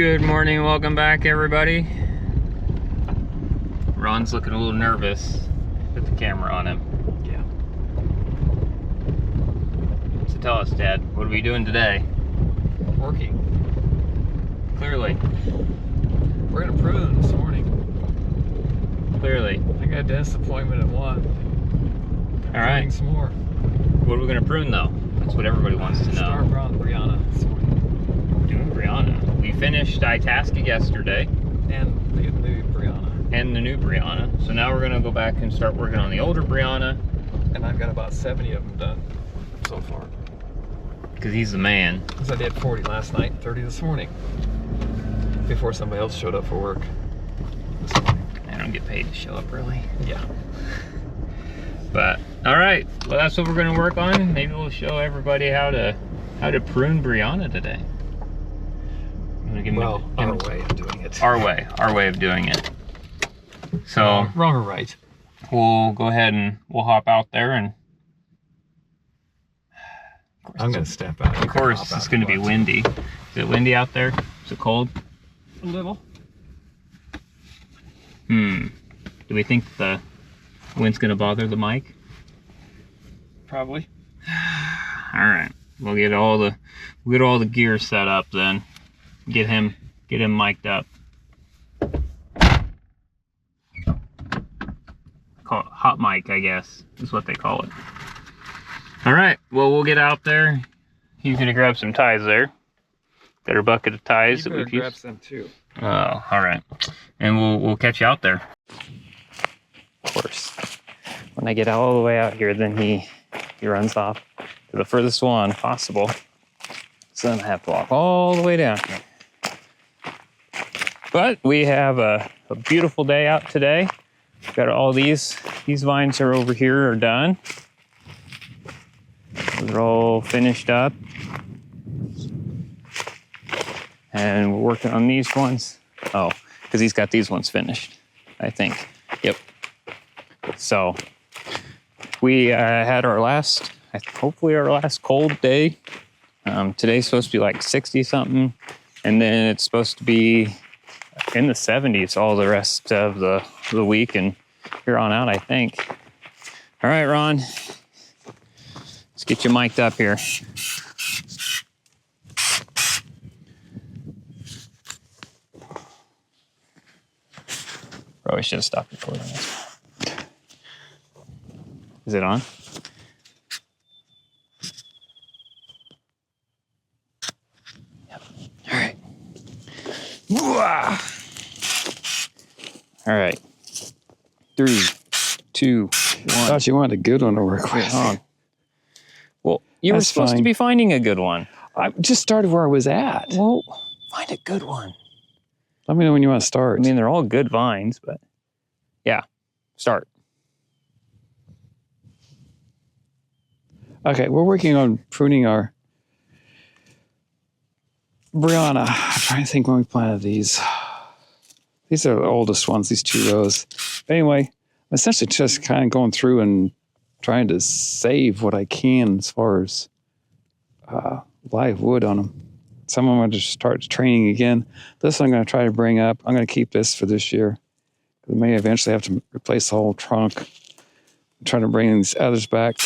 Good morning, welcome back everybody. Ron's looking a little nervous with the camera on him. Yeah. So tell us, Dad, what are we doing today? Working. Clearly. We're gonna prune this morning. Clearly. I got a dentist appointment at 1. All right. Some more. What are we gonna prune though? That's what everybody wants to know. Start around Brianna this morning. Doing Brianna. We finished Itasca yesterday. And the new Brianna. And the new Brianna. So now we're gonna go back and start working on the older Brianna. And I've got about 70 of them done so far. Because he's the man. Because I did 40 last night, 30 this morning. Before somebody else showed up for work this morning. I don't get paid to show up early. Yeah. But all right, well that's what we're gonna work on. Maybe we'll show everybody how to prune Brianna today. Well, our way of doing it. Our way of doing it. So wrong or right? We'll go ahead and we'll hop out there and. I'm gonna step out. Of course, it's gonna be windy. Is it windy out there? Is it cold? A little. Do we think the wind's gonna bother the mic? Probably. All right, we'll get all the gear set up then. Get him mic'd up. Call it hot mic, I guess, is what they call it. All right, well, we'll get out there. He's gonna grab some ties there. Got our bucket of ties that we keep. Grab some too. Oh, all right. And we'll catch you out there. Of course. When I get all the way out here, then he runs off to the furthest one possible. So then I have to walk all the way down here. But we have a beautiful day out today. We've got all these vines are over here are done. They're all finished up. And we're working on these ones. Oh, because he's got these ones finished, I think. Yep. So we had our last, hopefully our last cold day. Today's supposed to be like 60 something. And then it's supposed to be in the 70s all the rest of the week and here on out, I think. All right, Ron, let's get you mic'd up here. Probably should have stopped recording this. Is it on? Yep. All right. All right. 3, 2, 1. I thought you wanted a good one to work with. Well, you were supposed to be finding a good one. I just started where I was at. Well, find a good one. Let me know when you want to start. I mean, they're all good vines, but yeah, start. Okay, we're working on pruning our Brianna. I'm trying to think when we planted these. These are the oldest ones, these 2 rows. But anyway, I'm essentially just kind of going through and trying to save what I can as far as live wood on them. Some of them I'm going to start training again. This one I'm going to try to bring up. I'm going to keep this for this year. We may eventually have to replace the whole trunk. I'm trying to bring these others back.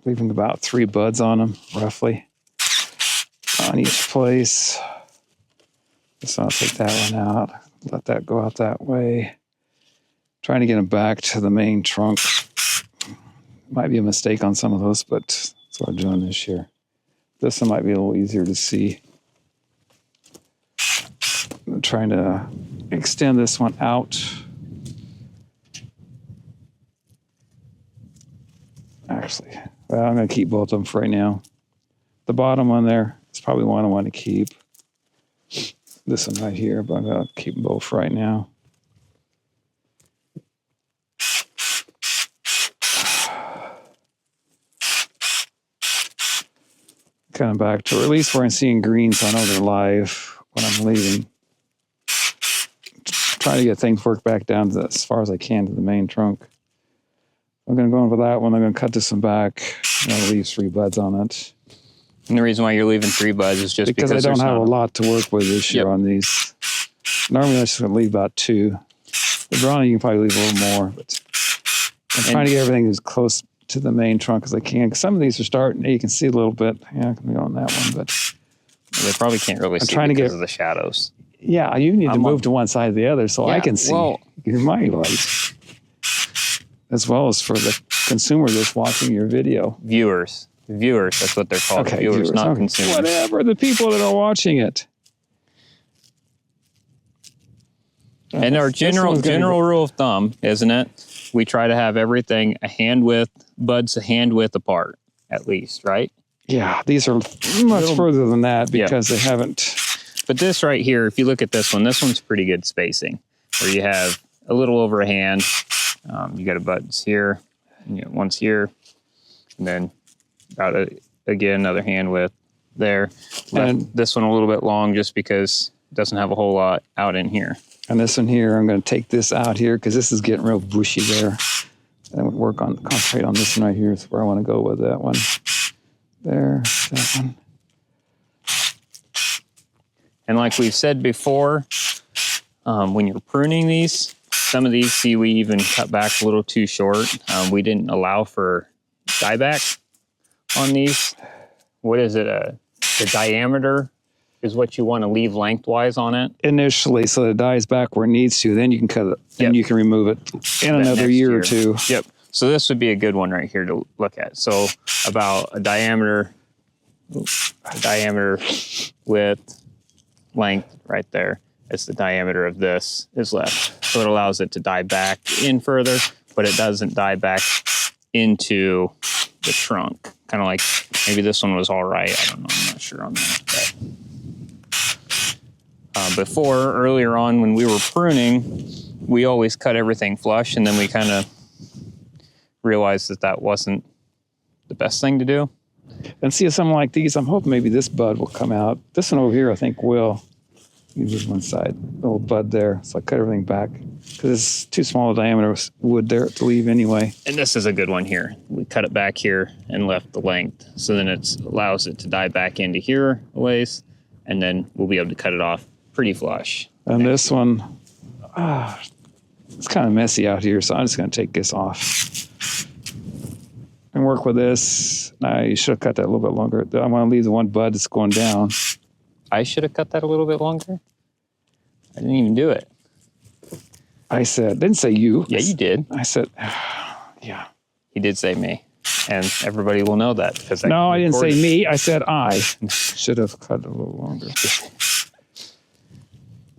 Leaving about 3 buds on them, roughly, on each place. So I'll take that one out. Let that go out that way. Trying to get them back to the main trunk. Might be a mistake on some of those, but that's what I'm doing this year. This one might be a little easier to see. I'm trying to extend this one out. Actually, well, I'm going to keep both of them for right now. The bottom one there is probably one I want to keep. This one right here, but I'm going to keep them both for right now. Kind of back to, or at least where I'm seeing green, so I know they're live when I'm leaving. Trying to get things worked back down to as far as I can to the main trunk. I'm going to go in for that one. I'm going to cut this one back. I'm going to leave 3 buds on it. And the reason why you're leaving 3 buds is just because I don't there's have not a lot to work with this year Yep. on these. Normally I just leave about 2. The Brianna, you can probably leave a little more, but I'm trying to get everything as close to the main trunk as I can. 'Cause some of these are starting, you can see a little bit. Yeah, I can go on that one, but They probably can't really see trying to because get- of the shadows. yeah, you need to move to one side or the other so I Yeah, can see well- my light. As well as for the consumer that's watching your video. Viewers, that's what they're called. Okay, viewers, not okay. consumers. Whatever, the people that are watching it. And our This one's gonna general rule of thumb, isn't it? We try to have everything buds a hand width apart, at least, right? Yeah, these are much further than that because they haven't. But this right here, if you look at this one's pretty good spacing, where you have a little over a hand. You got a buds here, one's here, and then again another hand width there. And this one a little bit long just because it doesn't have a whole lot out in here. And this one here, I'm going to take this out here because this is getting real bushy there. And concentrate on this one right here. Is where I want to go with that one. There, that one. And like we've said before, when you're pruning these, some of these, we even cut back a little too short. We didn't allow for dieback on these. What is it? The diameter is what you want to leave lengthwise on it. Initially, so that it dies back where it needs to. Then you can cut it. Then you can remove it in another next year or 2. Yep. So this would be a good one right here to look at. So about a diameter width, length right there. It's the diameter of this is left. So it allows it to die back in further, but it doesn't die back into the trunk. Kind of like maybe this one was all right. I don't know. I'm not sure on that. But before, earlier on when we were pruning, we always cut everything flush, and then we kind of realized that wasn't the best thing to do. And see something like these, I'm hoping maybe this bud will come out. This one over here, I think will. Use one side, little bud there. So I cut everything back because it's too small a diameter wood there to leave anyway. And this is a good one here. We cut it back here and left the length. So then it allows it to die back into here a ways, and then we'll be able to cut it off pretty flush. And this one, it's kind of messy out here, so I'm just going to take this off and work with this. Now you should have cut that a little bit longer. I want to leave the one bud that's going down. I should have cut that a little bit longer. I didn't even do it. I said, didn't say you. Yeah, you did. I said, yeah. He did say me, and everybody will know that because No, I didn't say me. I said I should have cut it a little longer.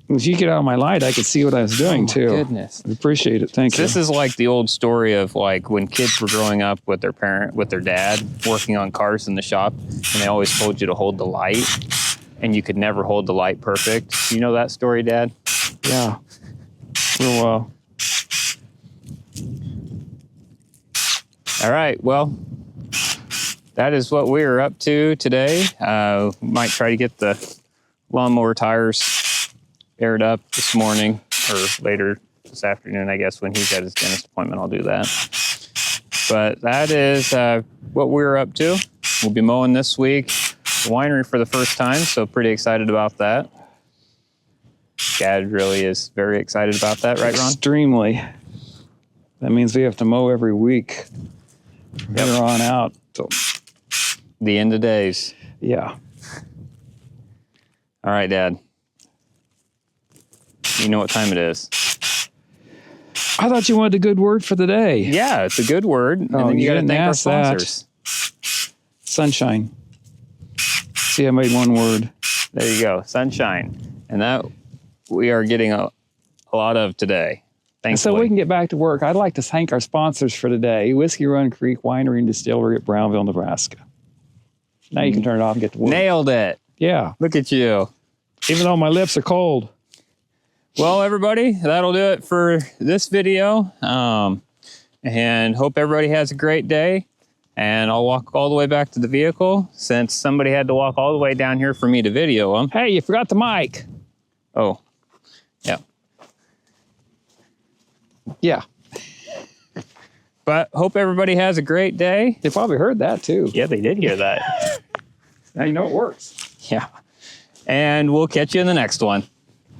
If you get out of my light, I could see what I was doing too. Goodness. I appreciate it. Thank you. This is like the old story of like when kids were growing up with their dad working on cars in the shop, and they always told you to hold the light, and you could never hold the light perfect. You know that story, Dad? Yeah. Real well. All right. Well, that is what we are up to today. Might try to get the lawnmower tires aired up this morning or later this afternoon, I guess, when he's at his dentist appointment. I'll do that. But that is what we're up to. We'll be mowing this week. The winery for the first time, so pretty excited about that. Dad really is very excited about that, right, Ron? Extremely. That means we have to mow every week from here on out. So, The end of days. yeah. All right, Dad. You know what time it is. I thought you wanted a good word for the day. Yeah, it's a good word. And then you got to didn't thank our ask that. sponsors. Sunshine. See, I made one word. There you go, sunshine. And that we are getting a lot of today. And so we can get back to work. I'd like to thank our sponsors for today. Whiskey Run Creek Winery and Distillery at Brownville, Nebraska. Now you can turn it off and get to work. Nailed it. Yeah. Look at you. Even though my lips are cold. Well, everybody, that'll do it for this video. And hope everybody has a great day. And I'll walk all the way back to the vehicle since somebody had to walk all the way down here for me to video them. Hey, you forgot the mic. Oh, yeah. Yeah. But hope everybody has a great day. They probably heard that too. Yeah, they did hear that. Now you know it works. Yeah. And we'll catch you in the next one.